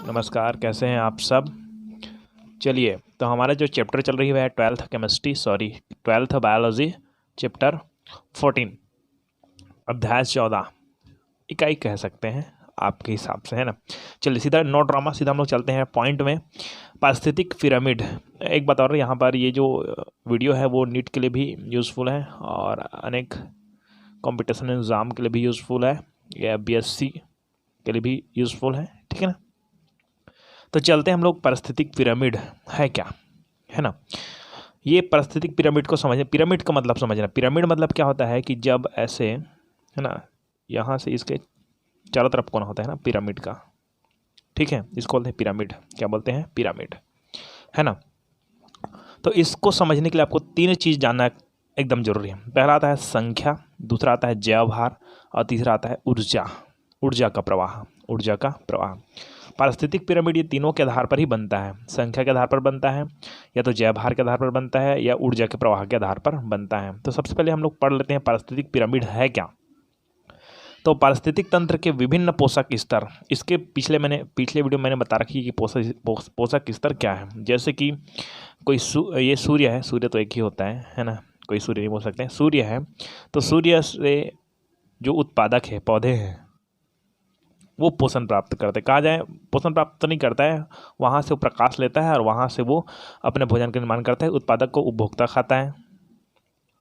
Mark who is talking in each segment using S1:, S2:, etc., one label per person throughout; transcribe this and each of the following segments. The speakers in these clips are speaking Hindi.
S1: नमस्कार, कैसे हैं आप सब। चलिए, तो हमारा जो चैप्टर चल रही है 12th बायोलॉजी चैप्टर 14 अध्याय 14 इकाई कह सकते हैं आपके हिसाब से, है ना। चलिए सीधा नो ड्रामा, सीधा हम लोग चलते हैं पॉइंट में। पारिस्थितिक पिरामिड। एक बात और, यहाँ पर ये जो वीडियो है वो नीट के लिए भी यूज़फुल है और अनेक कंपटीशन एग्ज़ाम के लिए भी यूज़फुल है, या BSc के लिए भी यूज़फुल है, ठीक है ना। तो चलते हैं हम लोग, पारिस्थितिक पिरामिड है क्या, है ना। ये पारिस्थितिक पिरामिड को समझना, पिरामिड का मतलब समझना। पिरामिड मतलब क्या होता है कि जब ऐसे, है ना, यहाँ से इसके चारों तरफ कौन होता है ना, पिरामिड का, ठीक है, इसको बोलते हैं पिरामिड। क्या बोलते हैं? पिरामिड, है ना। तो इसको समझने के लिए आपको 3 चीज़ जानना एकदम जरूरी है। पहला आता है संख्या, दूसरा आता है जैवभार और तीसरा आता है ऊर्जा का प्रवाह। पारिस्थितिक पिरामिड ये तीनों के आधार पर ही बनता है। संख्या के आधार पर बनता है, या तो जैवभार के आधार पर बनता है, या ऊर्जा के प्रवाह के आधार पर बनता है। तो सबसे पहले हम लोग पढ़ लेते हैं पारिस्थितिक पिरामिड है क्या। तो पारिस्थितिक तंत्र के विभिन्न पोषक स्तर, इसके पिछले वीडियो मैंने बता रखी कि पोषक स्तर क्या है। जैसे कि कोई ये सूर्य है, सूर्य तो एक ही होता है ना, कोई सूर्य नहीं बोल सकते हैं, सूर्य है। तो सूर्य से जो उत्पादक है, पौधे हैं, वो पोषण प्राप्त करते, कहा जाए पोषण प्राप्त तो नहीं करता है, वहाँ से वो प्रकाश लेता है और वहाँ से वो अपने भोजन का निर्माण करता है। उत्पादक को उपभोक्ता खाता है,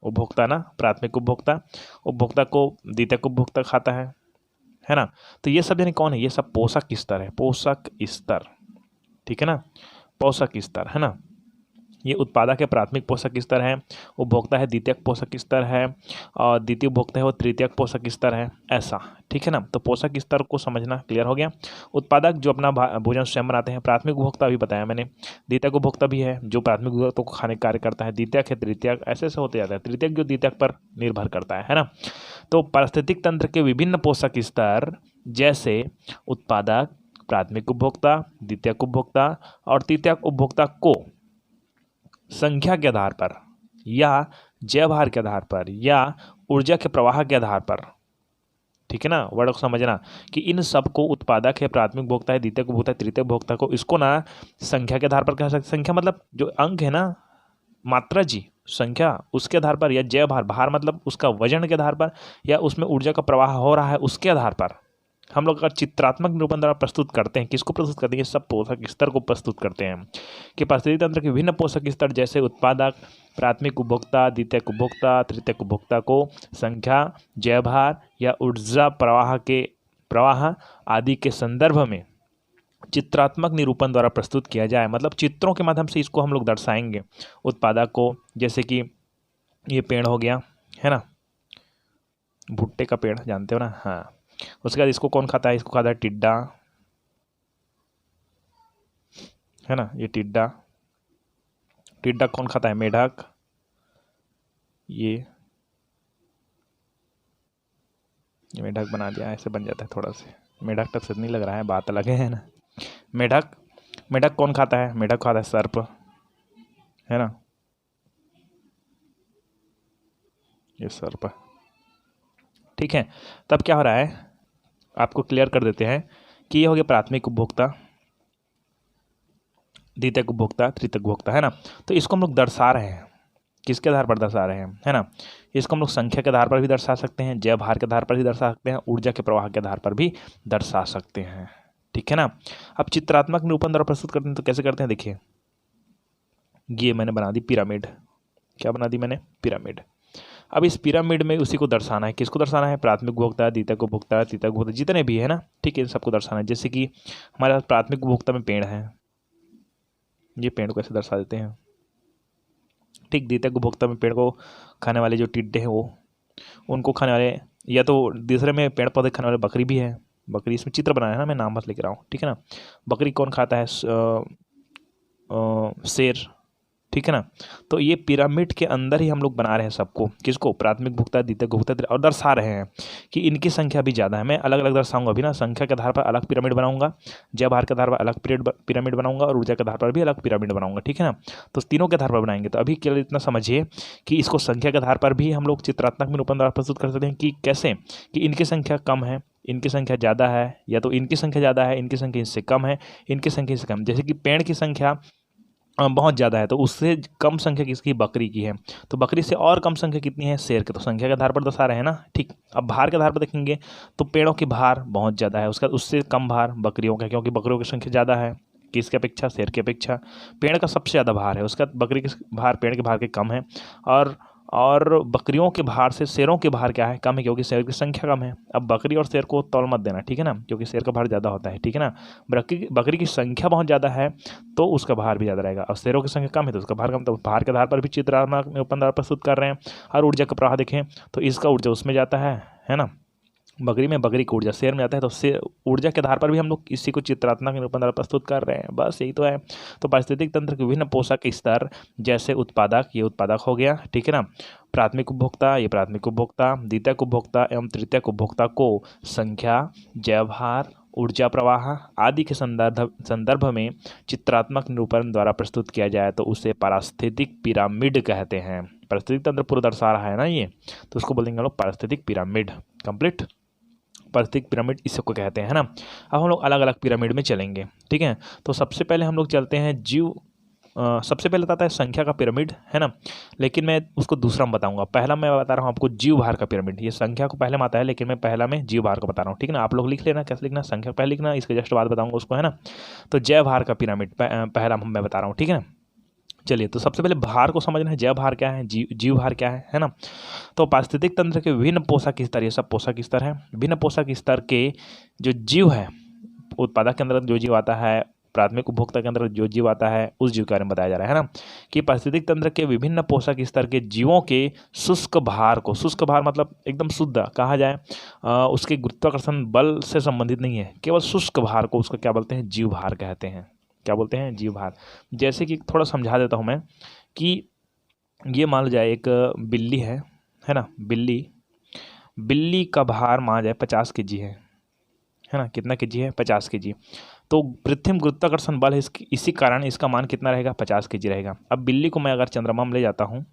S1: उपभोक्ता ना, प्राथमिक उपभोक्ता को द्वितीयक उपभोक्ता खाता है ना। तो ये सब यानी कौन है? ये सब पोषक स्तर है, पोषक स्तर, ठीक है ना, पोषक स्तर, है ना। ये उत्पादक है प्राथमिक पोषक स्तर है, उपभोक्ता है द्वितीयक पोषक स्तर है, और द्वितीय उपभोक्ता है वो तृतीयक पोषक स्तर है, ऐसा, ठीक है ना। तो पोषक स्तर को समझना क्लियर हो गया। उत्पादक जो अपना भोजन स्वयं बनाते हैं, प्राथमिक उपभोक्ता भी बताया मैंने, द्वितीयक उपभोक्ता भी है जो प्राथमिक उपभोक्ता को खाने कार्य करता है, द्वितीयक है, तृतीयक, ऐसे होते जाता है, तृतीयक जो द्वितीयक पर निर्भर करता है ना। तो पारिस्थितिक तंत्र के विभिन्न पोषक स्तर जैसे उत्पादक, प्राथमिक उपभोक्ता, द्वितीयक उपभोक्ता और तृतीयक उपभोक्ता को संख्या के आधार पर, या जैवभार के आधार पर, या ऊर्जा के प्रवाह के आधार पर, ठीक है ना, वर्ड को समझना कि इन सब को उत्पादक है, प्राथमिक उपभोक्ता है, द्वितीयक उपभोक्ता है, तृतीयक उपभोक्ता को, इसको ना संख्या के आधार पर कह सकते। संख्या मतलब जो अंक है ना, मात्रा जी, संख्या उसके आधार पर, या जैवभार, भार मतलब उसका वजन के आधार पर, या उसमें ऊर्जा का प्रवाह हो रहा है उसके आधार पर हम लोग अगर चित्रात्मक निरूपण द्वारा प्रस्तुत करते हैं। किसको प्रस्तुत करते हैं? ये सब पोषक स्तर को प्रस्तुत करते हैं कि पारिस्थितिक तंत्र के विभिन्न पोषक स्तर जैसे उत्पादक, प्राथमिक उपभोक्ता, द्वितीयक उपभोक्ता, तृतीयक उपभोक्ता को संख्या, जैवभार या ऊर्जा प्रवाह आदि के संदर्भ में चित्रात्मक निरूपण द्वारा प्रस्तुत किया जाए। मतलब चित्रों के माध्यम से इसको हम लोग दर्शाएंगे। उत्पादक को, जैसे कि ये पेड़ हो गया, है ना, भुट्टे का पेड़ जानते हो ना, हाँ। उसके बाद इसको कौन खाता है? इसको खाता है टिड्डा, है ना, ये टिड्डा कौन खाता है? मेढक। ये मेढक बना दिया, ऐसे बन जाता है थोड़ा से, मेढक तक से नहीं लग रहा है, बात अलग है ना। मेढक कौन खाता है? मेढक खाता है सर्प, है ना, ये सर्प, ठीक है। तब क्या हो रहा है, आपको क्लियर कर देते हैं कि ये हो गया प्राथमिक उपभोक्ता, द्वितीयक उपभोक्ता, तृतीयक उपभोक्ता, है ना। तो इसको हम लोग दर्शा रहे हैं, किसके आधार पर दर्शा रहे हैं, है ना। इसको हम लोग संख्या के आधार पर भी दर्शा सकते हैं, जैवभार के आधार पर भी दर्शा सकते हैं, ऊर्जा के प्रवाह के आधार पर भी दर्शा सकते हैं, ठीक है ना। अब चित्रात्मक निरूपण द्वारा प्रस्तुत करते हैं तो कैसे करते हैं, देखिए, ये मैंने बना दी पिरामिड। क्या बना दी मैंने? पिरामिड। अब इस पिरामिड में उसी को दर्शाना है। किसको दर्शाना है? प्राथमिक उपभोक्ता, द्वितीयक उपभोक्ता, तृतीयक उपभोक्ता, जितने भी है ना, ठीक है, इन सबको दर्शाना है। जैसे कि हमारे पास प्राथमिक उपभोक्ता में पेड़ है, ये पेड़ को ऐसे दर्शा देते हैं, ठीक। द्वितीयक उपभोक्ता में पेड़ को खाने वाले जो टिड्डे हैं वो, उनको खाने वाले, या तो दूसरे में पेड़ पौधे खाने वाले बकरी भी है, बकरी, इसमें चित्र बनाया है ना, मैं नाम बस लिख रहा हूँ, ठीक है ना। बकरी कौन खाता है? शेर, ठीक है ना। तो ये पिरामिड के अंदर ही हम लोग बना रहे हैं सबको। किसको? प्राथमिक उपभोक्ता, द्वितीयक उपभोक्ता, और दर्शा रहे हैं कि इनकी संख्या भी ज़्यादा है। मैं अलग अलग दर्शाऊंगा अभी ना, संख्या के आधार पर अलग पिरामिड बनाऊंगा, जैवभार के आधार पर अलग पिरामिड बनाऊंगा, और ऊर्जा के आधार पर भी अलग पिरामिड बनाऊंगा, ठीक है ना। तो तीनों के आधार पर बनाएंगे। तो अभी केवल इतना समझिए कि इसको संख्या के आधार पर भी हम लोग चित्रात्मक निरूपण द्वारा प्रस्तुत कर सकते हैं कि कैसे, कि इनकी संख्या कम है, इनकी संख्या ज़्यादा है, या तो इनकी संख्या ज़्यादा है, इनकी संख्या इससे कम है, इनकी संख्या इससे कम। जैसे कि पेड़ की संख्या बहुत ज़्यादा है तो उससे कम संख्या किसकी, बकरी की है। तो बकरी से और कम संख्या कितनी है, शेर की। तो संख्या के आधार पर दर्शा रहे हैं ना, ठीक। अब भार के आधार पर देखेंगे तो पेड़ों की भार बहुत ज़्यादा है, उसका उससे कम भार बकरियों का, क्योंकि बकरियों की संख्या ज़्यादा है किसकी अपेक्षा, शेर की अपेक्षा। पेड़ का सबसे ज़्यादा भार है, उसका बकरी की भार पेड़ के भार के कम है। और बकरियों के भार से शेरों के भार क्या है, कम है, क्योंकि शेर की संख्या कम है। अब बकरी और शेर को तौल मत देना, ठीक है ना, क्योंकि शेर का भार ज़्यादा होता है, ठीक है ना। बकरी की संख्या बहुत ज़्यादा है तो उसका भार भी ज़्यादा रहेगा, और शेरों की संख्या कम है तो उसका भार कम। तो भार के आधार पर भी चित्रात्मक निरूपण द्वारा प्रस्तुत कर रहे हैं। और ऊर्जा का प्रवाह देखें तो इसका ऊर्जा उसमें जाता है ना, बकरी में बकरी की ऊर्जा शेर में जाता है, तो शेर ऊर्जा के आधार पर भी हम लोग इसी को चित्रात्मक निरूपण द्वारा प्रस्तुत कर रहे हैं, बस यही तो है। तो पारिस्थितिक तंत्र के विभिन्न पोषक स्तर, जैसे उत्पादक, ये उत्पादक हो गया, ठीक है ना, प्राथमिक उपभोक्ता, ये प्राथमिक उपभोक्ता, द्वितीयक उपभोक्ता एवं तृतीयक उपभोक्ता को संख्या, जैवभार, ऊर्जा प्रवाह आदि के संदर्भ में चित्रात्मक निरूपण द्वारा प्रस्तुत किया जाए तो उसे पारिस्थितिक पिरामिड कहते हैं। पारिस्थितिक तंत्र पूरा दर्शा रहा है ना ये, तो उसको बोलेंगे हम लोग पारिस्थितिक पिरामिड। कंप्लीट, पारिस्थितिक पिरामिड इसको कहते हैं, है ना। अब हम लोग अलग अलग पिरामिड में चलेंगे, ठीक है। तो सबसे पहले हम लोग चलते हैं सबसे पहले आता है संख्या का पिरामिड, है ना, लेकिन मैं उसको दूसरा में बताऊंगा। पहला मैं बता रहा हूँ आपको जीव भार का पिरामिड। ये संख्या को पहले में आता है, लेकिन मैं पहला में जीव भार का बता रहा हूँ, ठीक है ना। आप लोग लिख लेना कैसे लिखना, संख्या पहले लिखना, इसके जस्ट बाद बताऊंगा उसको, है ना। तो जय भार का पिरामिड पहला मैं बता रहा हूँ, ठीक है ना। चलिए, तो सबसे पहले भार को समझना है, जय भार क्या है, जीव भार क्या है ना। तो पारिस्थितिक तंत्र के विभिन्न पोषक स्तर, ये सब पोषक स्तर है। विभिन्न पोषक स्तर के जो जीव है, उत्पादक के अंदर जो जीव आता है, प्राथमिक उपभोक्ता के अंदर जो जीव आता है, उस जीव के बारे में बताया जा रहा है ना, कि पारिस्थितिक तंत्र के विभिन्न पोषक स्तर के जीवों के शुष्क भार को, शुष्क भार मतलब एकदम शुद्ध कहा जाए, उसके गुरुत्वाकर्षण बल से संबंधित नहीं है, केवल शुष्क भार को उसका क्या बोलते हैं, जीव भार कहते हैं। क्या बोलते हैं, जीव भार। जैसे कि थोड़ा समझा देता हूँ मैं, कि ये मान लो जाए एक बिल्ली है ना, बिल्ली का भार मान जाए 50 kg है ना, कितना kg है, 50 kg। तो पृथ्वी में गुरुत्वाकर्षण बल है, इसी कारण इसका मान कितना रहेगा, 50 kg रहेगा। अब बिल्ली को मैं अगर चंद्रमा में ले जाता हूँ,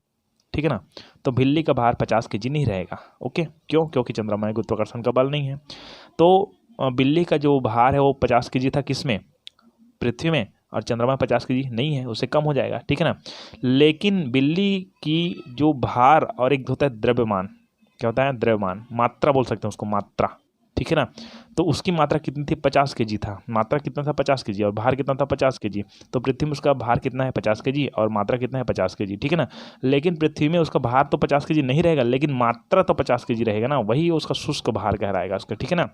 S1: ठीक है ना, तो बिल्ली का भार 50 kg नहीं रहेगा। ओके, क्यों, क्योंकि चंद्रमा में गुरुत्वाकर्षण का बल नहीं है। तो बिल्ली का जो भार है वो 50 kg था, किसमें, पृथ्वी में, और चंद्रमा 50 kg नहीं है, उससे कम हो जाएगा, ठीक है ना। लेकिन बिल्ली की जो भार और एक होता है द्रव्यमान, क्या होता है, द्रव्यमान, मात्रा बोल सकते हैं उसको, मात्रा, ठीक है ना। तो उसकी मात्रा कितनी थी, 50 kg था, मात्रा कितना था, 50 kg, और भार कितना था, 50 kg। तो पृथ्वी में उसका भार कितना है, 50 kg, और मात्रा कितना है, 50 kg, ठीक है ना। लेकिन पृथ्वी में उसका भार तो 50 kg नहीं रहेगा, लेकिन मात्रा तो 50 kg रहेगा ना, वही उसका शुष्क भार कहलाएगा उसका, ठीक है ना।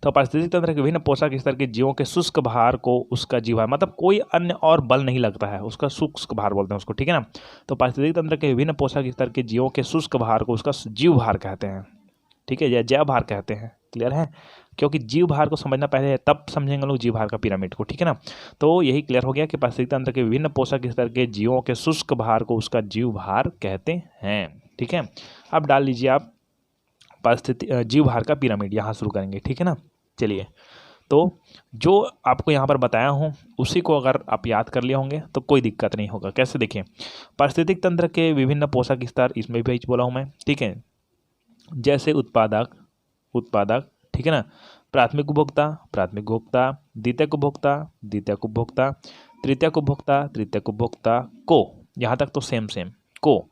S1: तो पारिस्थितिक तंत्र के विभिन्न पोषक स्तर के जीवों के शुष्क भार को उसका जीव भार, मतलब कोई अन्य और बल नहीं लगता है, उसका शुष्क भार बोलते हैं उसको, ठीक है ना। तो पारिस्थितिक तंत्र के विभिन्न पोषक स्तर के जीवों के शुष्क भार को उसका जीव भार कहते हैं, ठीक है, या जैव भार कहते हैं। क्लियर है, क्योंकि जीव भार को समझना पहले है, तब समझेंगे लोग जीव भार का पिरामिड को, ठीक है ना। तो यही क्लियर हो गया कि पारिस्थितिक तंत्र के विभिन्न पोषक स्तर के जीवों के शुष्क भार को उसका जीव भार कहते हैं, ठीक है। अब डाल लीजिए आप पारिस्थितिक जीव भार का पिरामिड, यहाँ शुरू करेंगे, ठीक है ना। चलिए, तो जो आपको यहाँ पर बताया हूँ उसी को अगर आप याद कर लिए होंगे तो कोई दिक्कत नहीं होगा। कैसे, देखिए, पारिस्थितिक तंत्र के विभिन्न पोषक स्तर, इसमें भी बोला हूँ मैं, ठीक है, जैसे उत्पादक, ठीक है ना, प्राथमिक उपभोक्ता, द्वितीयक उपभोक्ता, तृतीयक उपभोक्ता को, यहाँ तक तो सेम को,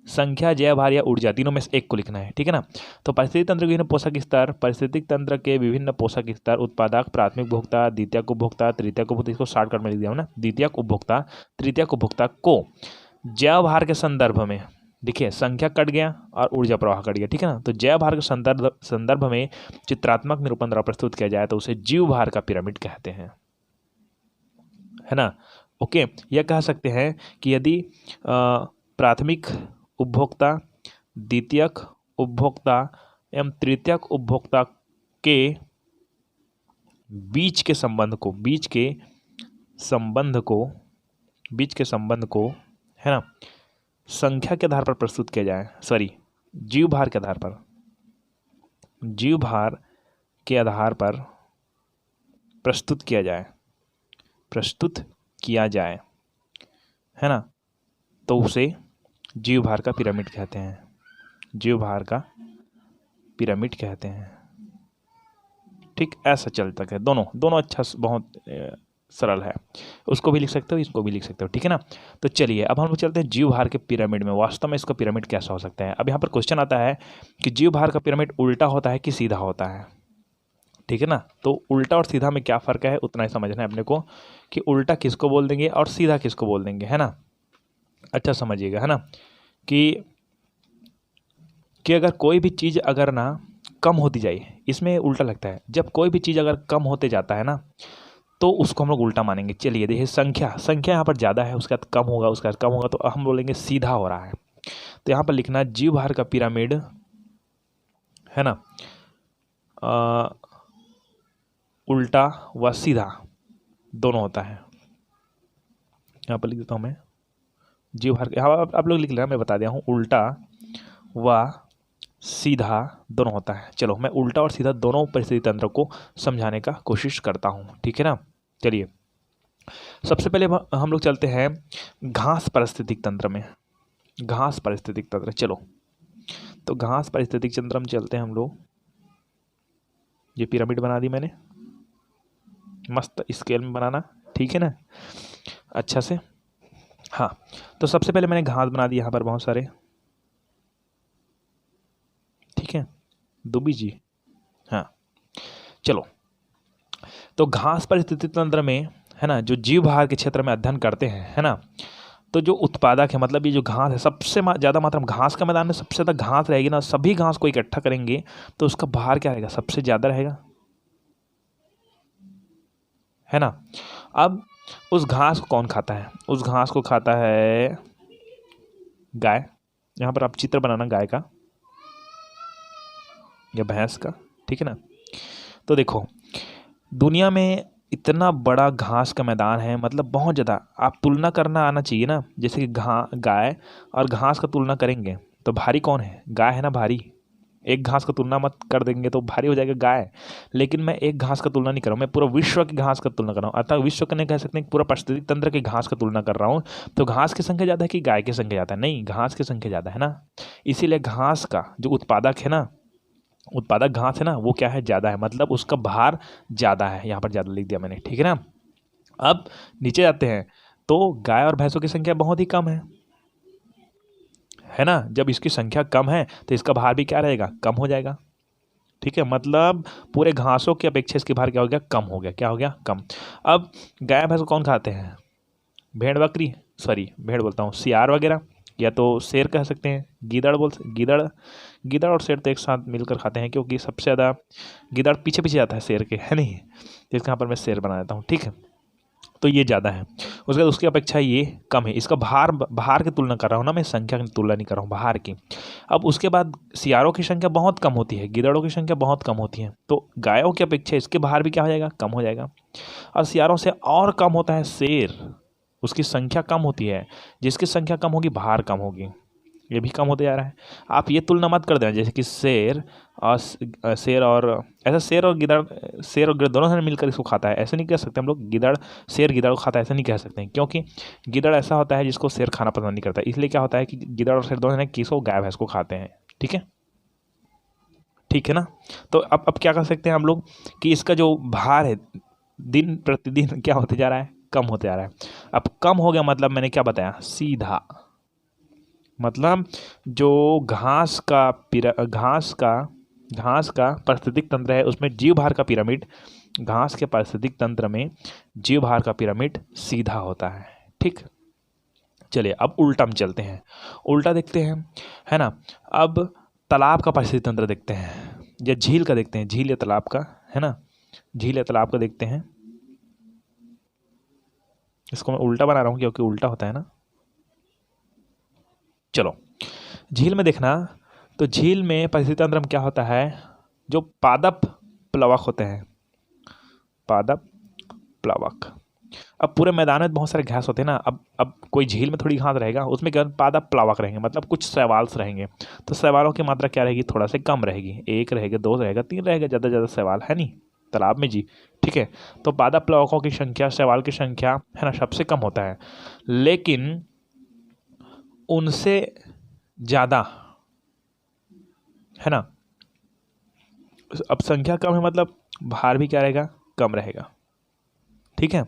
S1: संख्या, जय भार या ऊर्जा, तीनों में से एक को लिखना है, ठीक है ना। तो पारिस्थितिक तंत्र के विभिन्न पोषक स्तर, पारिस्थितिक तंत्र के विभिन्न पोषक स्तर, उत्पादक, प्राथमिक उपभोक्ता, द्वितीयक उपभोक्ता, तृतीयक उपभोक्ता, इसको शॉर्टकट में लिख दिया हूं ना, द्वितीयक उपभोक्ता, तृतीयक उपभोक्ता को जय भार के संदर्भ में, देखिए संख्या कट गया और ऊर्जा प्रवाह कट गया, ठीक है ना। तो जय भार के संदर्भ में चित्रात्मक निरूपण द्वारा प्रस्तुत किया जाए तो उसे जीव भार का पिरामिड कहते हैं, है ना। ओके, यह कह सकते हैं कि यदि प्राथमिक उपभोक्ता, द्वितीयक उपभोक्ता एवं तृतीयक उपभोक्ता के बीच के संबंध को है ना, संख्या के आधार पर प्रस्तुत किया जाए, जीव भार के आधार पर प्रस्तुत किया जाए, है ना, तो उसे जीव भार का पिरामिड कहते हैं, जीव भार का पिरामिड कहते हैं। ठीक, ऐसा चलता है। दोनों दोनों अच्छा, बहुत सरल है। उसको भी लिख सकते हो, इसको भी लिख सकते हो, ठीक है ना। तो चलिए अब हम लोग चलते हैं जीवभार के पिरामिड में। वास्तव में इसका पिरामिड कैसा हो सकता है। अब यहाँ पर क्वेश्चन आता है कि जीवभार का पिरामिड उल्टा होता है कि सीधा होता है, ठीक है ना। तो उल्टा और सीधा में क्या फ़र्क है, उतना ही समझना है अपने को कि उल्टा किसको बोल देंगे और सीधा किसको बोल देंगे, है ना। अच्छा समझिएगा, है ना, कि अगर कोई भी चीज़ अगर ना कम होती जाए, इसमें उल्टा लगता है। जब कोई भी चीज़ अगर कम होते जाता है ना, तो उसको हम लोग उल्टा मानेंगे। चलिए देखिए, संख्या यहाँ पर ज़्यादा है, उसके बाद कम होगा, उसके बाद कम होगा, तो हम बोलेंगे सीधा हो रहा है। तो यहाँ पर लिखना जीवभार का पिरामिड, है ना, उल्टा व सीधा दोनों होता है। यहाँ पर लिख देता हूँ मैं जीवभार, यहाँ आप लोग लिख लेना, मैं बता दिया हूँ, उल्टा व सीधा दोनों होता है। चलो मैं उल्टा और सीधा दोनों परिस्थिति तंत्र को समझाने का कोशिश करता हूँ, ठीक है ना। चलिए सबसे पहले हम लोग चलते हैं घास पारिस्थितिक तंत्र में। घास पारिस्थितिक तंत्र, चलो तो घास पारिस्थितिक तंत्र में चलते हैं हम लोग। ये पिरामिड बना दी मैंने, मस्त स्केल में बनाना, ठीक है ना, अच्छा से। हाँ, तो सबसे पहले मैंने घास बना दी यहाँ पर बहुत सारे, ठीक है, दुबी जी। हाँ चलो, तो घास पारिस्थितिक तंत्र में, है ना, जो जीव भार के क्षेत्र में अध्ययन करते हैं, है ना, तो जो उत्पादक है, मतलब ये जो घास है, सबसे ज़्यादा मात्रा में घास का मैदान में सबसे ज़्यादा घास रहेगी ना, सभी घास को इकट्ठा करेंगे तो उसका भार क्या रहेगा, सबसे ज़्यादा रहेगा, है ना। अब उस घास को कौन खाता है, उस घास को खाता है गाय। यहाँ पर आप चित्र बनाना गाय का या भैंस का, ठीक है ना। तो देखो दुनिया में इतना बड़ा घास का मैदान है, मतलब बहुत ज़्यादा, आप तुलना करना आना चाहिए ना, जैसे कि गाय और घास का तुलना करेंगे तो भारी कौन है, गाय है ना भारी। एक घास का तुलना मत कर देंगे तो भारी हो जाएगा गाय। लेकिन मैं एक घास का तुलना नहीं कर रहा हूँ, मैं पूरा विश्व की घास का तुलना कर रहा हूँ। अतः विश्व का नहीं कह सकते, पूरा पारिस्थितिक तंत्र की घास का तुलना कर रहा हूँ। तो घास की संख्या ज़्यादा है कि गाय की संख्या ज़्यादा है, नहीं, घास की संख्या ज़्यादा है ना। इसीलिए घास का जो उत्पादक है ना, उत्पादक घास है ना, वो क्या है, ज़्यादा है, मतलब उसका भार ज़्यादा है। यहाँ पर ज़्यादा लिख दिया मैंने, ठीक है ना। अब नीचे जाते हैं तो गाय और भैंसों की संख्या बहुत ही कम है ना। जब इसकी संख्या कम है तो इसका भार भी क्या रहेगा, कम हो जाएगा, ठीक है। मतलब पूरे घासों की अपेक्षा इसकी भार क्या हो गया, कम हो गया, क्या हो गया, कम। अब गाय भैंस को कौन खाते हैं, भेड़ बकरी, सॉरी भेड़ बोलता हूँ, सियार वगैरह, या तो शेर कह सकते हैं, गिदड़ और शेर तो एक साथ मिलकर खाते हैं, क्योंकि सबसे ज़्यादा गिदड़ पीछे पीछे जाता है शेर के, है नहीं, तो इसका यहाँ पर मैं शेर बना देता हूँ, ठीक है। तो ये ज़्यादा है, उसके बाद उसकी अपेक्षा ये कम है। इसका भार की तुलना कर रहा हूँ ना मैं, संख्या की तुलना नहीं कर रहा हूँ, भार की। अब उसके बाद सियारों की संख्या बहुत कम होती है, गिदड़ों की संख्या बहुत कम होती है, तो गायों की अपेक्षा इसके भार भी क्या हो जाएगा, कम हो जाएगा। और सियारों से और कम होता है शेर, उसकी संख्या कम होती है, जिसकी संख्या कम होगी भार कम होगी, ये भी कम होते जा रहा है। आप ये तुलना मत कर देना जैसे कि शेर और ऐसा शेर और गिदड़ दोनों से मिलकर इसको खाता है, ऐसे नहीं कह सकते हम लोग, शेर गिदड़ को खाता है ऐसा नहीं कह सकते हैं, क्योंकि गिदड़ ऐसा होता है जिसको शेर खाना पसंद नहीं करता, इसलिए क्या होता है कि गिदड़ और शेर दोनों ने किसको, गाय भैंस को खाते हैं, ठीक है, ठीक है ना। तो अब क्या कर सकते हैं हम लोग कि इसका जो भार है दिन प्रतिदिन क्या होते जा रहा है, कम होते जा रहा है। अब कम हो गया मतलब मैंने क्या बताया, सीधा, मतलब जो घास का पारिस्थितिक तंत्र है उसमें जीव भार का पिरामिड, घास के पारिस्थितिक तंत्र में जीव भार का पिरामिड सीधा होता है, ठीक। चलिए अब उल्टा में चलते हैं, उल्टा देखते हैं, है ना। अब तालाब का पारिस्थितिक तंत्र देखते हैं या झील का देखते हैं, झील या तालाब का, है ना, झील या तालाब का देखते हैं। इसको मैं उल्टा बना रहा हूँ क्योंकि उल्टा होता है ना। चलो झील में देखना, तो झील में पारिस्थितिक तंत्र में क्या होता है, जो पादप प्लवक होते हैं, पादप प्लवक। अब पूरे मैदान में बहुत सारे घास होते हैं ना, अब कोई झील में थोड़ी घास रहेगा, उसमें क्या पादप प्लवक रहेंगे, मतलब कुछ शैवाल्स रहेंगे। तो शैवालों की मात्रा क्या रहेगी, थोड़ा सा कम रहेगी, 1 रहेगा, 2 रहेगा, 3 रहेगा, ज़्यादा ज़्यादा शैवाल है नहीं तालाब में जी, ठीक है। तो पादप प्लवकों की संख्या, शैवाल की संख्या, है ना, सबसे कम होता है, लेकिन उनसे ज़्यादा, है ना, अब संख्या कम है मतलब भार भी क्या रहेगा, कम रहेगा। ठीक है,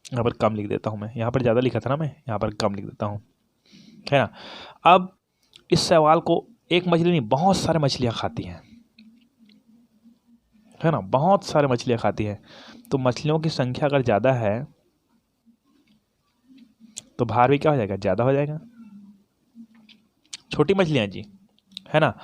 S1: यहाँ पर कम लिख देता हूँ मैं, यहाँ पर ज़्यादा लिखा था ना मैं, यहाँ पर कम लिख देता हूँ, है ना। अब इस सवाल को एक मछली नहीं बहुत सारे मछलियाँ खाती हैं, है ना, बहुत सारे मछलियाँ खाती हैं। तो मछलियों की संख्या अगर ज़्यादा है तो भार भी क्या हो जाएगा, ज़्यादा हो जाएगा। छोटी मछलियाँ जी, है ना।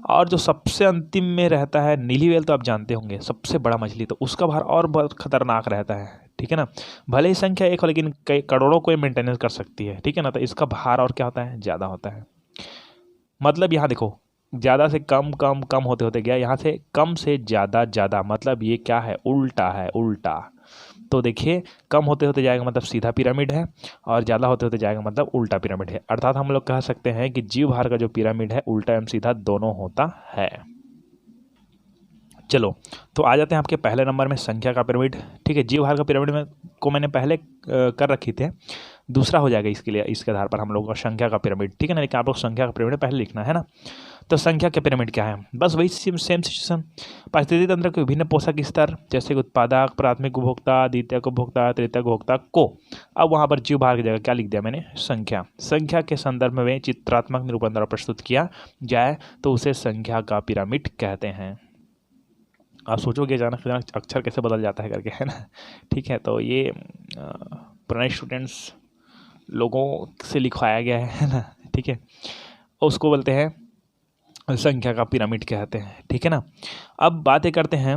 S1: और जो सबसे अंतिम में रहता है नीली व्हेल, तो आप जानते होंगे सबसे बड़ा मछली, तो उसका भार और बहुत खतरनाक रहता है। ठीक है ना, भले ही संख्या एक हो लेकिन कई करोड़ों को मेंटेनेंस कर सकती है। ठीक है ना, तो इसका भार और क्या होता है, ज़्यादा होता है। मतलब यहाँ देखो, ज़्यादा से कम कम कम होते होते गया, यहाँ से कम से ज़्यादा ज़्यादा, मतलब ये क्या है, उल्टा है, उल्टा। तो देखिए, कम होते होते जाएगा मतलब सीधा पिरामिड है, और ज़्यादा होते होते जाएगा मतलब उल्टा पिरामिड है। अर्थात हम लोग कह सकते हैं कि जीव भार का जो पिरामिड है उल्टा एवं सीधा दोनों होता है। चलो, तो आ जाते हैं आपके पहले नंबर में, संख्या का पिरामिड। ठीक है, जीव भार का पिरामिड में को मैंने पहले कर रखी थे, दूसरा हो जाएगा इसके लिए, इसके आधार पर हम लोगों का संख्या का पिरामिड। ठीक है ना, लेकिन आप लोग संख्या का पिरामिड पहले लिखना है ना। तो संख्या के पिरामिड क्या है, बस वही सेम सिचुएशन। पारिस्थितिकी तंत्र के विभिन्न पोषक स्तर, जैसे कि उत्पादक, प्राथमिक उपभोक्ता, द्वितीयक उपभोक्ता, तृतीयक उपभोक्ता को। अब वहाँ पर जीव भार की जगह क्या लिख दिया मैंने, संख्या। संख्या के संदर्भ में चित्रात्मक निरूपण द्वारा प्रस्तुत किया जाए तो उसे संख्या का पिरामिड कहते हैं। आप सोचोगे अचानक अचानक अक्षर कैसे बदल जाता है करके, है ना। ठीक है, तो ये पुराने स्टूडेंट्स लोगों से लिखवाया गया है ना। ठीक है, उसको बोलते हैं संख्या का पिरामिड कहते हैं। ठीक है ना, अब बातें करते हैं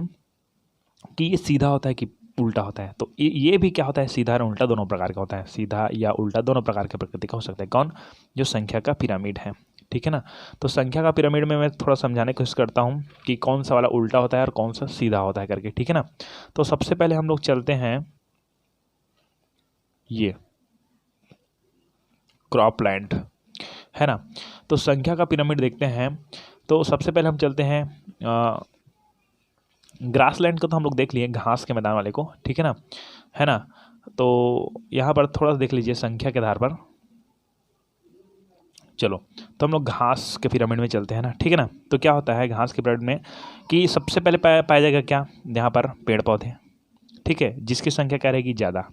S1: कि ये सीधा होता है कि उल्टा होता है। तो ये भी क्या होता है, सीधा और उल्टा दोनों प्रकार का होता है। सीधा या उल्टा दोनों प्रकार के प्रकृति का हो सकता है। कौन, जो संख्या का पिरामिड है। ठीक है ना, तो संख्या का पिरामिड में मैं थोड़ा समझाने की कोशिश करता हूँ कि कौन सा वाला उल्टा होता है और कौन सा सीधा होता है करके। ठीक है ना, तो सबसे पहले हम लोग चलते हैं ये क्रॉपलैंड, है ना। तो संख्या का पिरामिड देखते हैं, तो सबसे पहले हम चलते हैं ग्रासलैंड को, तो हम लोग देख लिए घास के मैदान वाले को। ठीक है ना, है ना। तो यहाँ पर थोड़ा सा देख लीजिए संख्या के आधार पर। चलो, तो हम लोग घास के पिरामिड में चलते हैं ना। ठीक है ना, तो क्या होता है घास के पिरामिड में कि सबसे पहले पाया जाएगा क्या, यहाँ पर पेड़ पौधे। ठीक है, जिसकी संख्या क्या रहेगी, ज़्यादा।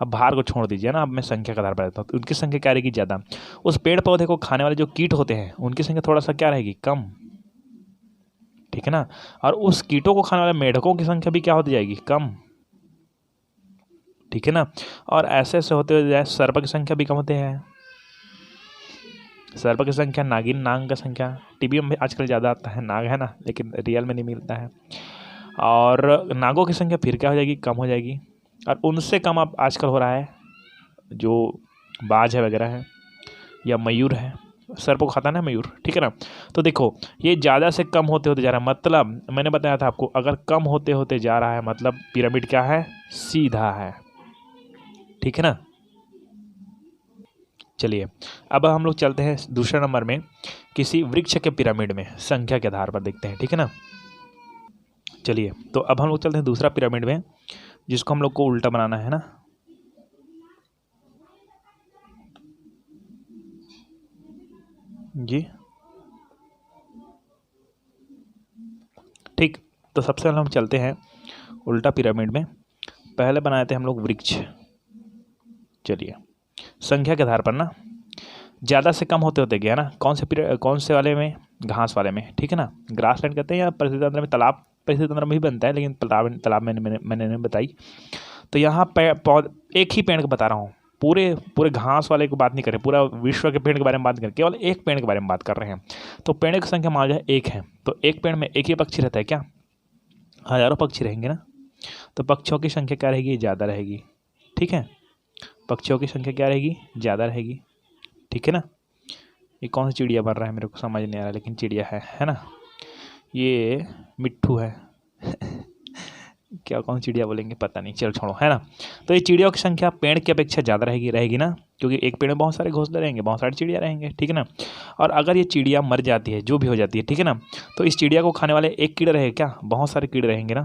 S1: अब भार को छोड़ दीजिए ना, अब मैं संख्या का आधार पर रहता हूँ, तो उनकी संख्या क्या रहेगी, ज़्यादा। उस पेड़ पौधे को खाने वाले जो कीट होते हैं उनकी संख्या थोड़ा सा क्या रहेगी, कम। ठीक है ना, और उस कीटों को खाने वाले मेढकों की संख्या भी क्या होती जाएगी, कम। ठीक है ना, और ऐसे ऐसे होते हुए जाए सर्प की संख्या भी कम होते हैं। सर्प की संख्या, नागिन नाग का संख्या, टीवी में आजकल ज़्यादा आता है नाग, है ना, लेकिन रियल में नहीं मिलता है। और नागों की संख्या फिर क्या हो जाएगी, कम हो जाएगी। और उनसे कम अब आजकल हो रहा है जो बाज है वगैरह है, या मयूर है, सर्प को खाता ना मयूर। ठीक है ना, तो देखो ये ज़्यादा से कम होते होते जा रहा है, मतलब मैंने बताया था आपको, अगर कम होते होते जा रहा है मतलब पिरामिड क्या है, सीधा है। ठीक है ना, चलिए अब हम लोग चलते हैं दूसरे नंबर में, किसी वृक्ष के पिरामिड में संख्या के आधार पर देखते हैं। ठीक है ना, चलिए तो अब हम लोग चलते हैं दूसरा पिरामिड में, जिसको हम लोग को उल्टा बनाना है ना। जी ठीक, तो सबसे पहले हम चलते हैं उल्टा पिरामिड में। पहले बनाए थे हम लोग वृक्ष। चलिए, संख्या के आधार पर ना ज़्यादा से कम होते होते गया ना, कौन से वाले में, घास वाले में। ठीक है ना, ग्रासलैंड कहते हैं, या परिस्थिति तंत्र में तालाब, परिस्थिति तंत्र में भी बनता है, लेकिन तालाब में मैंने नहीं बताई। तो यहाँ एक ही पेड़ का बता रहा हूँ, पूरे घास वाले की बात नहीं कर रहे, पूरा विश्व के पेड़ के बारे में बात करें, केवल एक पेड़ के बारे में बात कर रहे हैं। तो पेड़ की संख्या मान जाए एक है, तो एक पेड़ में एक ही पक्षी रहता है क्या, हजारों पक्षी रहेंगे ना। तो पक्षियों की संख्या क्या रहेगी, ज़्यादा रहेगी। ठीक है, पक्षियों की संख्या क्या रहेगी, ज़्यादा रहेगी। ठीक है ना, ये कौन सी चिड़िया बन रहा है मेरे को समझ नहीं आ रहा, लेकिन चिड़िया है ना, ये मिट्ठू है क्या, कौन चिड़िया बोलेंगे पता नहीं, चल छोड़ो, है ना। तो ये चिड़ियों की संख्या पेड़ की अपेक्षा ज़्यादा रहेगी ना, क्योंकि एक पेड़ में बहुत सारे घोंसले रहेंगे, बहुत सारी चिड़िया रहेंगे। ठीक है ना, और अगर ये चिड़िया मर जाती है, जो भी हो जाती है, ठीक है ना, तो इस चिड़िया को खाने वाले एक कीड़ा रहेगा क्या, बहुत सारे कीड़े रहेंगे ना,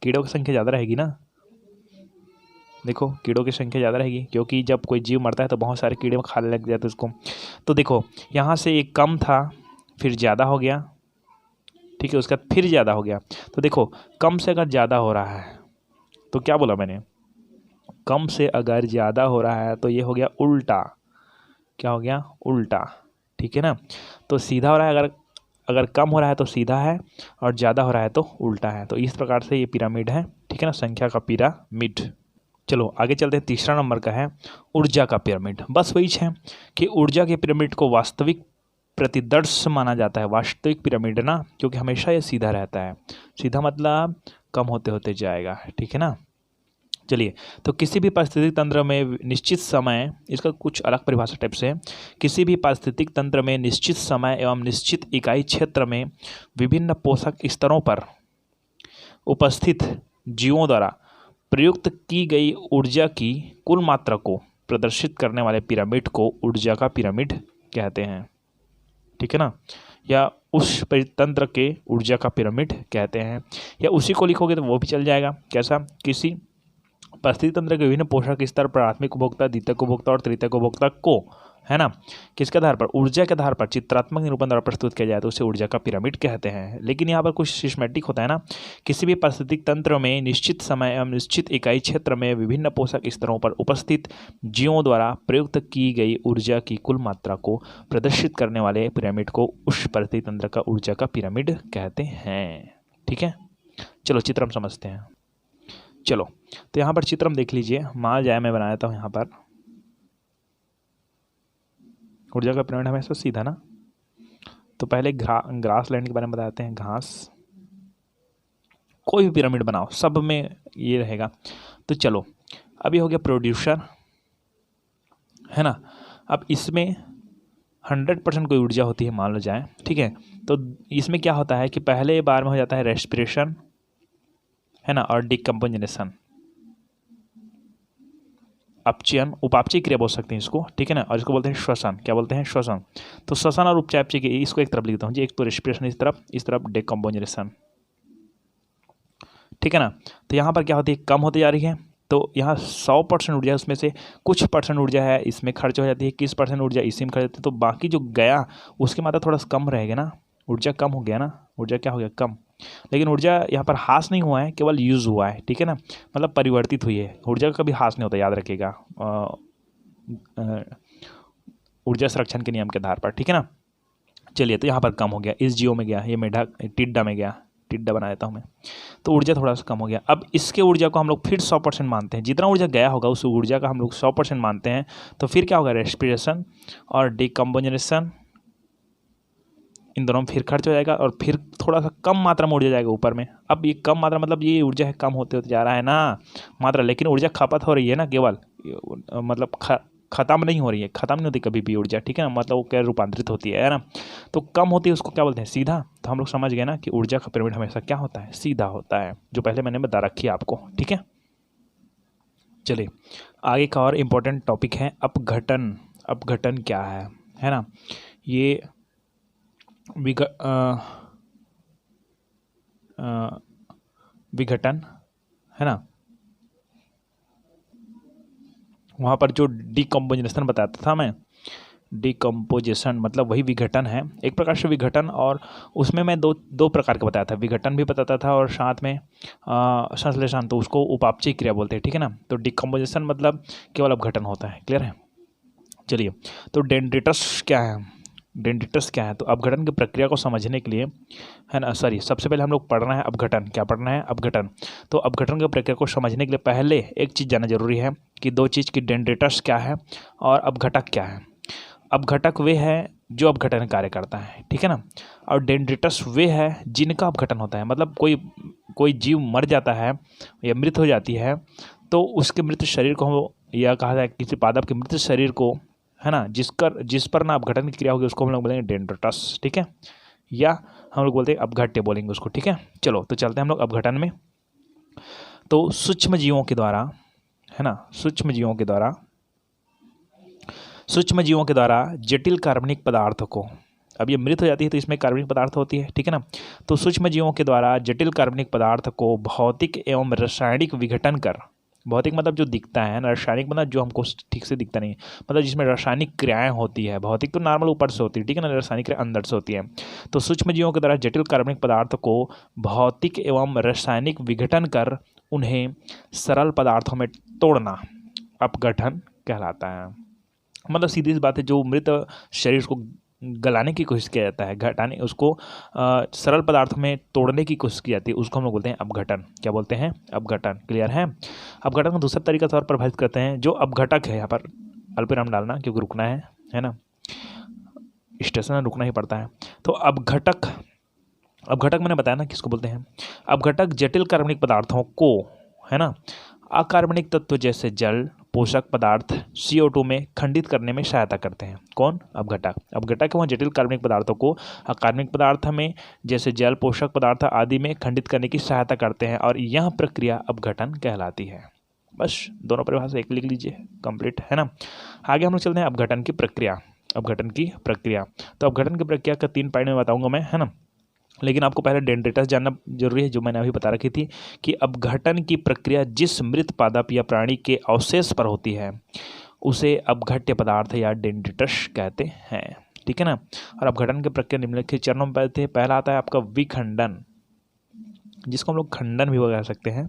S1: कीड़ों की संख्या ज़्यादा रहेगी ना। देखो कीड़ों की संख्या ज़्यादा रहेगी, क्योंकि जब कोई जीव मरता है तो बहुत सारे कीड़े खाने लग जाते हैं उसको। तो देखो यहाँ से एक कम था, फिर ज़्यादा हो गया, ठीक है, उसका फिर ज़्यादा हो गया। तो देखो कम से अगर ज़्यादा हो रहा है तो क्या बोला मैंने, कम से अगर ज़्यादा हो रहा है तो ये हो गया उल्टा। क्या हो गया, उल्टा। ठीक है ना, तो सीधा हो रहा है, अगर अगर कम हो रहा है तो सीधा है और ज़्यादा हो रहा है तो उल्टा है। तो इस प्रकार से ये पिरामिड है। ठीक है ना, संख्या का पिरामिड। चलो आगे चलते हैं, तीसरा नंबर का है ऊर्जा का पिरामिड। बस वही है कि ऊर्जा के पिरामिड को वास्तविक प्रतिदर्श माना जाता है। वास्तविक पिरामिड ना, क्योंकि हमेशा ये सीधा रहता है। सीधा मतलब कम होते होते जाएगा। ठीक है ना, चलिए, तो किसी भी पारिस्थितिक तंत्र में निश्चित समय, इसका कुछ अलग परिभाषा टाइप से है, किसी भी पारिस्थितिक तंत्र में निश्चित समय एवं निश्चित इकाई क्षेत्र में विभिन्न पोषक स्तरों पर उपस्थित जीवों द्वारा प्रयुक्त की गई ऊर्जा की कुल मात्रा को प्रदर्शित करने वाले पिरामिड को ऊर्जा का पिरामिड कहते हैं। ठीक है ना, या उस परितंत्र के ऊर्जा का पिरामिड कहते हैं, या उसी को लिखोगे तो वो भी चल जाएगा। कैसा, किसी परिस्थिति तंत्र के विभिन्न पोषक स्तर प्राथमिक उपभोक्ता, द्वितीयक उपभोक्ता और तृतीयक उपभोक्ता को, है ना, किसके आधार पर, ऊर्जा के आधार पर चित्रात्मक निरूपण द्वारा प्रस्तुत किया जाए तो उसे ऊर्जा का पिरामिड कहते हैं। लेकिन यहाँ पर कुछ सिस्टमैटिक होता है ना, किसी भी पारिस्थितिक तंत्र में निश्चित समय एवं निश्चित इकाई क्षेत्र में विभिन्न पोषक स्तरों पर उपस्थित जीवों द्वारा प्रयुक्त की गई ऊर्जा की कुल मात्रा को प्रदर्शित करने वाले पिरामिड को उस परिस्थितिक तंत्र का ऊर्जा का पिरामिड कहते हैं। ठीक है, चलो चित्र हम समझते हैं। चलो तो यहाँ पर चित्र हम देख लीजिए, मान जाए मैं बनाया था यहाँ पर ऊर्जा का पिरामिड हमेशा सीधा ना। तो पहले ग्रास लैंड के बारे में बताते हैं। घास, कोई भी पिरामिड बनाओ सब में ये रहेगा। तो चलो अब ये हो गया प्रोड्यूसर, है ना। अब इसमें 100% कोई ऊर्जा होती है मान लो जाए, ठीक है। तो इसमें क्या होता है कि पहले बार में हो जाता है रेस्पिरेशन, है ना, और डिकम्पोजिशन, अपचयन, उपापचय क्रिया बोल सकते हैं इसको। ठीक है ना, और इसको बोलते हैं श्वसन। क्या बोलते हैं, श्वसन। तो श्वसन और उपचापचय की, इसको एक तरफ लिखता हूँ जी, एक तो रेस्पिरेशन इस तरफ डिकम्पोजिशन। ठीक है ना, तो यहाँ पर क्या होती है, कम होती जा रही है। तो यहाँ 100% ऊर्जा, उसमें से कुछ परसेंट ऊर्जा है इसमें खर्च हो जाती है, 21% ऊर्जा इसी में खर्च होती है। तो बाकी जो गया उसकी मात्रा थोड़ा सा कम रहेगा ना, ऊर्जा कम हो गया ना, ऊर्जा क्या हो गया, कम। लेकिन ऊर्जा यहाँ पर हास नहीं हुआ है, केवल यूज हुआ है। ठीक है ना, मतलब परिवर्तित हुई है। ऊर्जा का कभी हास नहीं होता, याद रखिएगा, ऊर्जा संरक्षण के नियम के आधार पर। ठीक है ना, चलिए, तो यहाँ पर कम हो गया, इस जीओ में गया, ये मेढा टिड्डा में गया, टिड्डा बना देता हूँ मैं। तो ऊर्जा थोड़ा सा कम हो गया। अब इसके ऊर्जा को हम लोग फिर 100% मानते हैं, जितना ऊर्जा गया होगा उस ऊर्जा का हम लोग 100% मानते हैं। तो फिर क्या होगा, रेस्पिरेशन और डिकम्पोजिशन, इन दोनों में फिर खर्च हो जाएगा और फिर थोड़ा सा कम मात्रा में ऊर्जा जाएगा ऊपर में। अब ये कम मात्रा मतलब ये ऊर्जा है कम होते होते जा रहा है ना मात्रा, लेकिन ऊर्जा खपत हो रही है ना, केवल मतलब खत्म नहीं हो रही है, खत्म नहीं होती कभी भी ऊर्जा। ठीक है ना, मतलब वो क्या रूपांतरित होती है ना। तो कम होती है उसको क्या बोलते हैं, सीधा। तो हम लोग समझ गए ना कि ऊर्जा का पिरामिड हमेशा क्या होता है, सीधा होता है, जो पहले मैंने बता रखी है आपको। ठीक है, चलिए आगे का और इम्पोर्टेंट टॉपिक है अपघटन। अपघटन क्या है ना, ये विघटन, है ना। वहाँ पर जो डिकम्पोजिशन बताता था मैं, डिकम्पोजिशन मतलब वही विघटन है, एक प्रकार से विघटन। और उसमें मैं दो प्रकार का बताया था, विघटन भी बताता था और साथ में संश्लेषण, तो उसको उपापचय क्रिया बोलते हैं। ठीक है ना, तो डिकम्पोजिशन मतलब केवल अपघटन होता है। क्लियर है, चलिए। तो डेंड्रिटस क्या है, डेंड्रिटस क्या है, तो अपघटन की प्रक्रिया को समझने के लिए, है ना, सॉरी, सबसे पहले हम लोग पढ़ना है अपघटन। क्या पढ़ना है, अपघटन। तो अपघटन की प्रक्रिया को समझने के लिए पहले एक चीज़ जानना जरूरी है कि दो चीज़ की, डेंड्रिटस क्या है और अपघटक क्या है। अपघटक वे है जो अपघटन कार्य करता है, ठीक है ना, और डेंड्रिटस वे है जिनका अपघटन होता है। मतलब कोई जीव मर जाता है या मृत हो जाती है तो उसके मृत शरीर को, या कहा जाए किसी पादप के मृत शरीर को, है ना, जिस पर ना अपघटन की क्रिया होगी उसको हम लोग बोलेंगे डेंड्रिटस। ठीक है, या हम लोग बोलते हैं अपघट्य बोलेंगे उसको। ठीक है, चलो तो चलते हैं हम लोग अपघटन में। तो सूक्ष्म जीवों के द्वारा, है ना, सूक्ष्म जीवों के द्वारा जटिल कार्बनिक पदार्थ को, अब ये मृत हो जाती है तो इसमें कार्बनिक पदार्थ होती है। ठीक है ना, तो सूक्ष्म जीवों के द्वारा जटिल कार्बनिक पदार्थ को भौतिक एवं रासायनिक विघटन कर भौतिक मतलब जो दिखता है ना, रासायनिक मतलब जो हमको ठीक से दिखता नहीं है, मतलब जिसमें रासायनिक क्रियाएं होती है। भौतिक तो नॉर्मल ऊपर से होती है, ठीक है ना, रासायनिक क्रिया अंदर से होती है। तो सूक्ष्म जीवों के द्वारा जटिल कार्बनिक पदार्थ को भौतिक एवं रासायनिक विघटन कर उन्हें सरल पदार्थों में तोड़ना अपघटन कहलाता है। मतलब सीधी सी बात है, जो मृत शरीर को गलाने की कोशिश किया जाता है, घटाने, उसको सरल पदार्थों में तोड़ने की कोशिश की जाती है, उसको हम लोग बोलते हैं अपघटन। क्या बोलते हैं? अपघटन। क्लियर है? अपघटन को दूसरा तरीका तौर पर परिभाषित करते हैं, जो अपघटक है, यहाँ पर अल्पविराम डालना क्योंकि रुकना है ना, स्टेशन में रुकना ही पड़ता है। तो अपघटक, अपघटक मैंने बताया ना किसको बोलते हैं। अपघटक जटिल कार्बनिक पदार्थों को, है ना, अकार्बनिक तत्व जैसे जल, पोषक पदार्थ CO2 में खंडित करने में सहायता करते हैं। कौन? अपघटक। अपघटक वह जटिल कार्बनिक पदार्थों को अकार्बनिक पदार्थ में जैसे जल, पोषक पदार्थ आदि में खंडित करने की सहायता करते हैं और यह प्रक्रिया अपघटन कहलाती है। बस दोनों परिभाषा एक लिख लीजिए, कंप्लीट, है ना। आगे हम लोग चलते हैं अपघटन की प्रक्रिया। अपघटन की प्रक्रिया, तो अपघटन की प्रक्रिया का 3 पॉइंट में बताऊंगा मैं, है ना। लेकिन आपको पहले डेंड्रिटस जानना जरूरी है, जो मैंने अभी बता रखी थी कि अपघटन की प्रक्रिया जिस मृत पादप या प्राणी के अवशेष पर होती है उसे अपघट्य पदार्थ या डेंड्रिटस कहते हैं, ठीक है ना। और अपघटन की प्रक्रिया निम्नलिखित चरणों में पहले पहला आता है आपका विखंडन, जिसको हम लोग खंडन भी कह सकते हैं,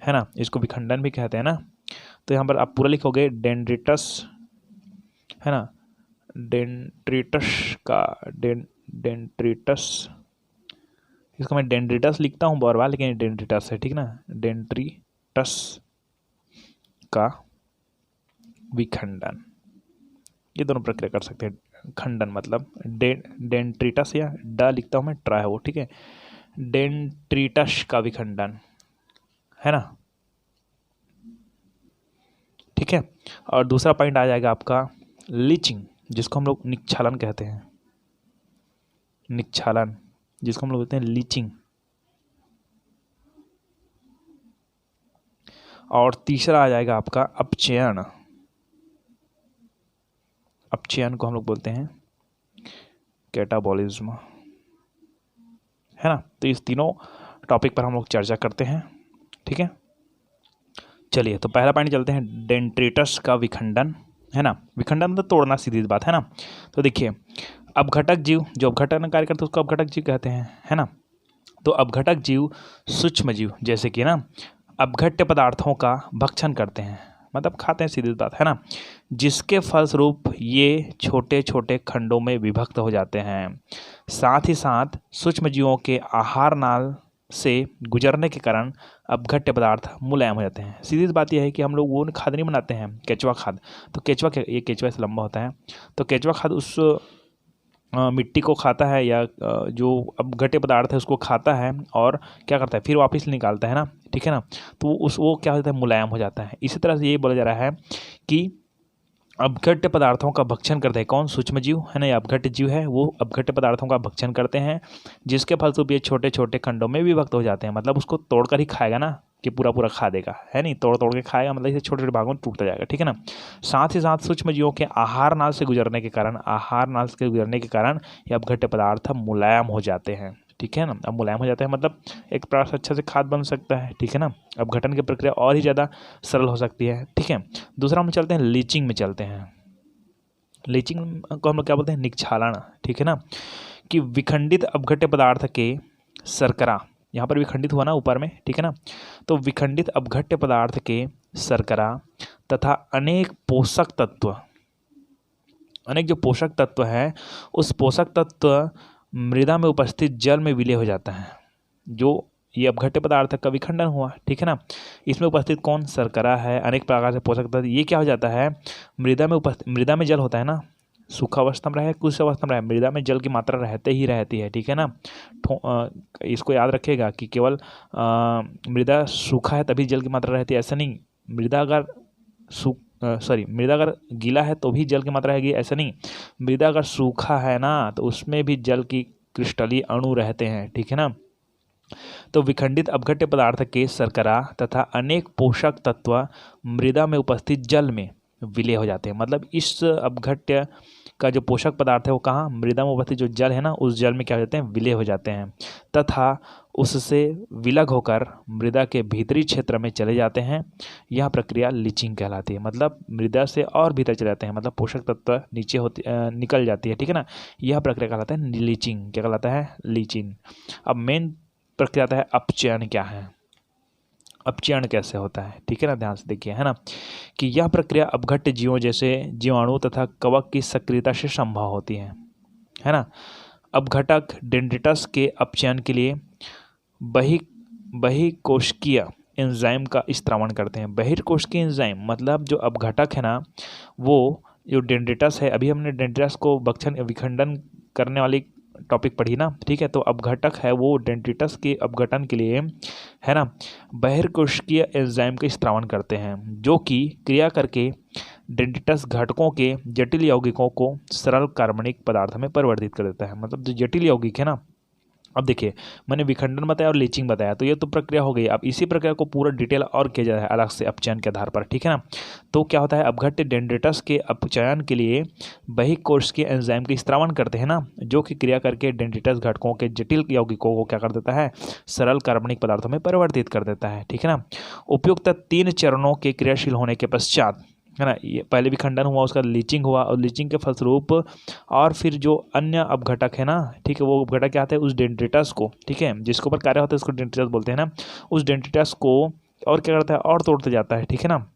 S1: है ना, इसको विखंडन भी कहते हैं ना। तो यहाँ पर आप पूरा लिखोगे डेंड्रिटस, है ना, डेंड्रिटस का डेंड्रिटस, इसको मैं डेंड्रिटस लिखता हूँ बार बार, लेकिन डेंड्रिटस है, ठीक ना, डेंड्रिटस का विखंडन, ये दोनों प्रक्रिया कर सकते हैं। खंडन मतलब डेंड्रिटस या ड लिखता हूँ मैं, ट्रा है वो, ठीक है, डेंड्रिटस का विखंडन, है ना, ठीक है। और दूसरा पॉइंट आ जाएगा आपका लीचिंग, जिसको हम लोग निक्षालन कहते हैं, निक्षालन, जिसको हम लोग बोलते हैं लीचिंग। और तीसरा आ जाएगा आपका अपचयन, अपचयन को हम लोग बोलते हैं कैटाबॉलिज्म, है ना। तो इस तीनों टॉपिक पर हम लोग चर्चा करते हैं, ठीक है। चलिए, तो पहला पॉइंट चलते हैं, डेंड्रिटस का विखंडन, है ना। विखंडन मतलब तोड़ना, सीधी बात है ना। तो देखिए, अपघटक जीव जो अपघटन कार्य करते हैं उसको अपघटक जीव कहते हैं, है ना। तो अपघटक जीव सूक्ष्म जीव जैसे कि ना अपघट्य पदार्थों का भक्षण करते हैं, मतलब खाते हैं, सीधी बात है ना, जिसके फलस्वरूप ये छोटे छोटे खंडों में विभक्त हो जाते हैं। साथ ही साथ सूक्ष्म जीवों के आहार नाल से गुजरने के कारण अपघट्य पदार्थ मुलायम हो जाते हैं। सीधी बात यह है कि हम लोग वो खाद नहीं बनाते हैं, केचुआ खाद, तो केचुआ, ये केचुआ से लंबा होता है, तो केचुआ खाद उस मिट्टी को खाता है या जो अपघट्य पदार्थ है उसको खाता है और क्या करता है, फिर वापस निकालता है ना, ठीक है ना। तो वो क्या होता है, मुलायम हो जाता है। इसी तरह से ये बोला जा रहा है कि अपघट्य पदार्थों का भक्षण करते हैं कौन? सूक्ष्म जीव, है ना, या अपघट्य जीव है, वो अपघट्य पदार्थों का भक्षण करते हैं, जिसके फलस्वरूप ये छोटे छोटे खंडों में विभक्त हो जाते हैं। मतलब उसको तोड़कर ही खाएगा ना, कि पूरा पूरा खा देगा, है नहीं, तोड़ तोड़ के खाएगा, मतलब इसे छोटे छोटे भागों में टूटता जाएगा, ठीक है ना। साथ ही साथ सूक्ष्म जीवों के आहार नाल से गुजरने के कारण ये अपघट्य पदार्थ मुलायम हो जाते हैं, ठीक है ना। अब मुलायम हो जाते हैं मतलब एक प्रकार से अच्छा से खाद बन सकता है, ठीक है ना। अपघटन की प्रक्रिया और ही ज़्यादा सरल हो सकती है, ठीक है। दूसरा हम चलते हैं लीचिंग में चलते हैं। लीचिंग को हम लोग क्या बोलते हैं? निक्षालन, ठीक है ना, कि विखंडित अपघट्य पदार्थ के शर्करा, यहाँ पर विखंडित हुआ ना ऊपर में, ठीक है ना। तो विखंडित अपघट्य पदार्थ के शर्करा तथा अनेक पोषक तत्व, अनेक जो पोषक तत्व है उस पोषक तत्व मृदा में उपस्थित जल में विलय हो जाता है। जो ये अपघट्य पदार्थ का विखंडन हुआ, ठीक है ना, इसमें उपस्थित कौन? शर्करा है, अनेक प्रकार से पोषक तत्व, ये क्या हो जाता है, मृदा में जल होता है ना, सूखा अवस्था में रहे, कुछ अवस्था में रहे, मृदा में जल की मात्रा रहते ही रहती है, ठीक है ना। इसको याद रखिएगा कि केवल मृदा सूखा है तभी जल की मात्रा रहती है, ऐसा नहीं। मृदा अगर गीला है तो भी जल की मात्रा रहेगी, ऐसा नहीं। मृदा अगर सूखा है ना तो उसमें भी जल की क्रिस्टलीय अणु रहते हैं, ठीक है ना। तो विखंडित अपघट्य पदार्थ के शर्करा तथा अनेक पोषक तत्व मृदा में उपस्थित जल में विलय हो जाते हैं। मतलब इस अपघट्य का जो पोषक पदार्थ है वो कहाँ, मृदा में उपस्थित जो जल है ना, उस जल में क्या हो जाते हैं, विलय हो जाते हैं तथा उससे विलग होकर मृदा के भीतरी क्षेत्र में चले जाते हैं। यह प्रक्रिया लीचिंग कहलाती है। मतलब मृदा से और भीतर चले जाते हैं, मतलब पोषक तत्व नीचे निकल जाती है, ठीक है ना। यह प्रक्रिया कहलाता है लीचिंग। क्या कहलाता है, लीचिंग। अब मेन प्रक्रिया आता है अपचयन। क्या है, अपचयन कैसे होता है, ठीक है ना, ध्यान से देखिए, है ना, कि यह प्रक्रिया अपघट्य जीवों जैसे जीवाणु तथा कवक की सक्रियता से संभव होती है ना। अपघटक डेंड्रिटस के अपचयन के लिए बहिकोशिकीय एंजाइम का स्त्रावण करते हैं। बहिर्कोशिकीय एंजाइम मतलब जो अपघटक है ना, वो जो डेंड्रिटस है, अभी हमने डेंड्रिटस को विखंडन करने वाली टॉपिक पढ़ी ना, ठीक है। तो अपघटक है वो डेंड्रिटस के अपघटन के लिए, है ना, बहिर्कोशिकीय एंजाइम का स्त्रावण करते हैं, जो कि क्रिया करके डेंड्रिटस घटकों के जटिल यौगिकों को सरल कार्बनिक पदार्थ में परिवर्तित कर देता है। मतलब जो जटिल यौगिक है ना, अब देखिए मैंने विखंडन बताया और लीचिंग बताया, तो ये तो प्रक्रिया हो गई। अब इसी प्रक्रिया को पूरा डिटेल और किया जाता है अलग से अपचयन के आधार पर, ठीक है ना। तो क्या होता है, अपघट्य डेंड्रिटस के अपचयन के लिए बहिकोशिकीय एंजाइम के स्त्रावण करते हैं ना, जो कि क्रिया करके डेंड्रिटस घटकों के जटिल यौगिकों को क्या कर देता है, सरल कार्बनिक पदार्थों में परिवर्तित कर देता है, ठीक है ना। उपयुक्त 3 चरणों के क्रियाशील होने के पश्चात, है ना, ये पहले विखंडन हुआ, उसका लीचिंग हुआ, और लीचिंग के फलस्वरूप और फिर जो अन्य अपघटक है ना, ठीक है, वो अपघटक क्या आते हैं, उस डेंड्रिटस को, ठीक है, जिसके ऊपर कार्य होता है उसको डेंड्रिटस बोलते हैं ना, उस डेंड्रिटस को और क्या करता है, और तोड़ते जाता है, ठीक है ना।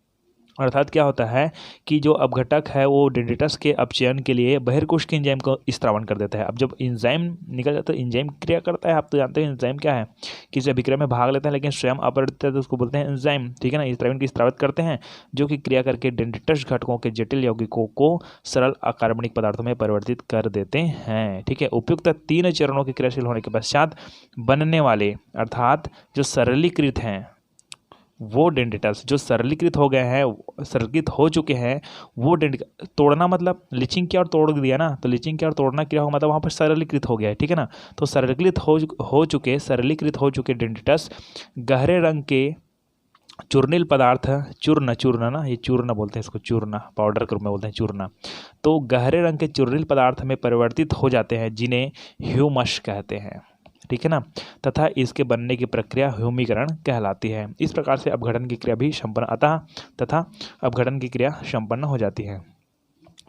S1: अर्थात क्या होता है कि जो अपघटक है वो डेंड्रिटस के अपचयन के लिए बहिर्कोशिकीय एंजाइम को स्त्रावण कर देता है। अब जब एंजाइम निकल जाता है, एंजाइम क्रिया करता है, आप तो जानते हैं एंजाइम क्या है, किसी अभिक्रिया में भाग लेता है लेकिन स्वयं अपरिवर्तित है, तो उसको बोलते हैं एंजाइम, ठीक है ना। स्त्रावन की स्त्रावित करते हैं, जो कि क्रिया करके डेंड्रिटस घटकों के जटिल यौगिकों को सरल अकार्बनिक पदार्थों में परिवर्तित कर देते हैं, ठीक है। उपयुक्त 3 चरणों के क्रियाशील होने के पश्चात बनने वाले, अर्थात जो सरलीकृत हैं, वो डेंड्रिटस जो सरलीकृत हो गए हैं, सरलीकृत हो चुके हैं, वो तोड़ना मतलब लीचिंग किया और तोड़ दिया ना, तो लीचिंग किया और तोड़ना क्या होगा, मतलब वहाँ पर सरलीकृत हो गया है, ठीक है ना। तो सरलीकृत हो चुके डेंड्रिटस गहरे रंग के चूर्णिल पदार्थ, चूर्ण ना, ये चूर्ण बोलते हैं इसको, चूर्ण पाउडर के रूप में बोलते हैं चूर्ण। तो गहरे रंग के चूर्णिल पदार्थ में परिवर्तित हो जाते हैं, जिन्हें ह्यूमस कहते हैं, ठीक है ना, तथा इसके बनने की प्रक्रिया ह्यूमीकरण कहलाती है। इस प्रकार से अपघटन की क्रिया भी संपन्न तथा अपघटन की क्रिया संपन्न हो जाती है,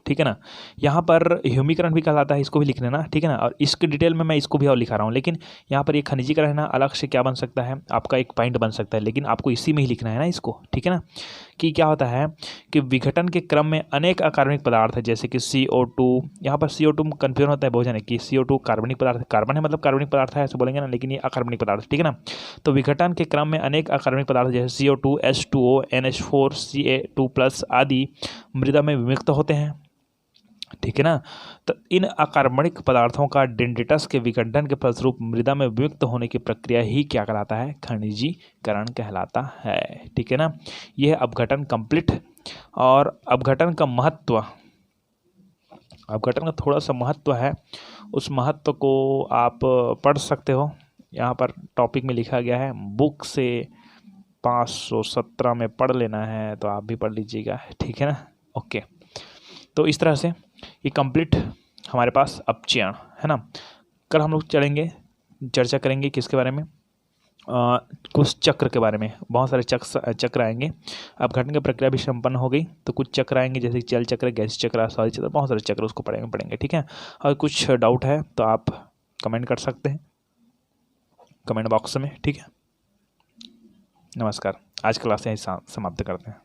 S1: ठीक है ना। यहाँ पर ह्यूमीकरण भी कहलाता है, इसको भी लिख लेना, ठीक है ना। और इसके डिटेल में मैं इसको भी और लिखा रहा हूँ, लेकिन यहाँ पर ये खनिजीकरण है ना, अलग से क्या बन सकता है, आपका एक पॉइंट बन सकता है, लेकिन आपको इसी में ही लिखना है ना इसको, ठीक है ना। कि क्या होता है कि विघटन के क्रम में अनेक अकार्बनिक पदार्थ है, जैसे कि CO2, यहाँ पर CO2 कन्फ्यूजन होता है बहुत जने कि CO2 कार्बनिक पदार्थ, कार्बन है मतलब कार्बनिक पदार्थ है ऐसे बोलेंगे ना, लेकिन ये अकार्बनिक पदार्थ, ठीक है ना। तो विघटन के क्रम में अनेक अकार्बनिक पदार्थ जैसे CO2, H2O, NH4, Ca2+ आदि मृदा में विमुक्त होते हैं, ठीक है ना। तो इन अकार्बनिक पदार्थों का डेंड्रिटस के विघटन के फलस्वरूप मृदा में विमुक्त होने की प्रक्रिया ही क्या कहलाता है, खनिजीकरण कहलाता है, ठीक है ना। यह अपघटन कंप्लीट। और अपघटन का महत्व, अपघटन का थोड़ा सा महत्व है, उस महत्व को आप पढ़ सकते हो, यहाँ पर टॉपिक में लिखा गया है, बुक से 517 में पढ़ लेना है, तो आप भी पढ़ लीजिएगा, ठीक है ना। ओके, तो इस तरह से ये कंप्लीट हमारे पास अपचयन है ना। कल हम लोग चर्चा करेंगे किसके बारे में, कुछ चक्र के बारे में, बहुत सारे चक्र आएंगे। अपघटन की प्रक्रिया भी संपन्न हो गई, तो कुछ चक्र आएंगे जैसे जल चक्र, गैस चक्र, सॉरी चक्र, बहुत सारे चक्र उसको पढ़ेंगे, ठीक है। और कुछ डाउट है तो आप कमेंट कर सकते हैं कमेंट बॉक्स में, ठीक है। नमस्कार, आज क्लास यहीं समाप्त करते हैं।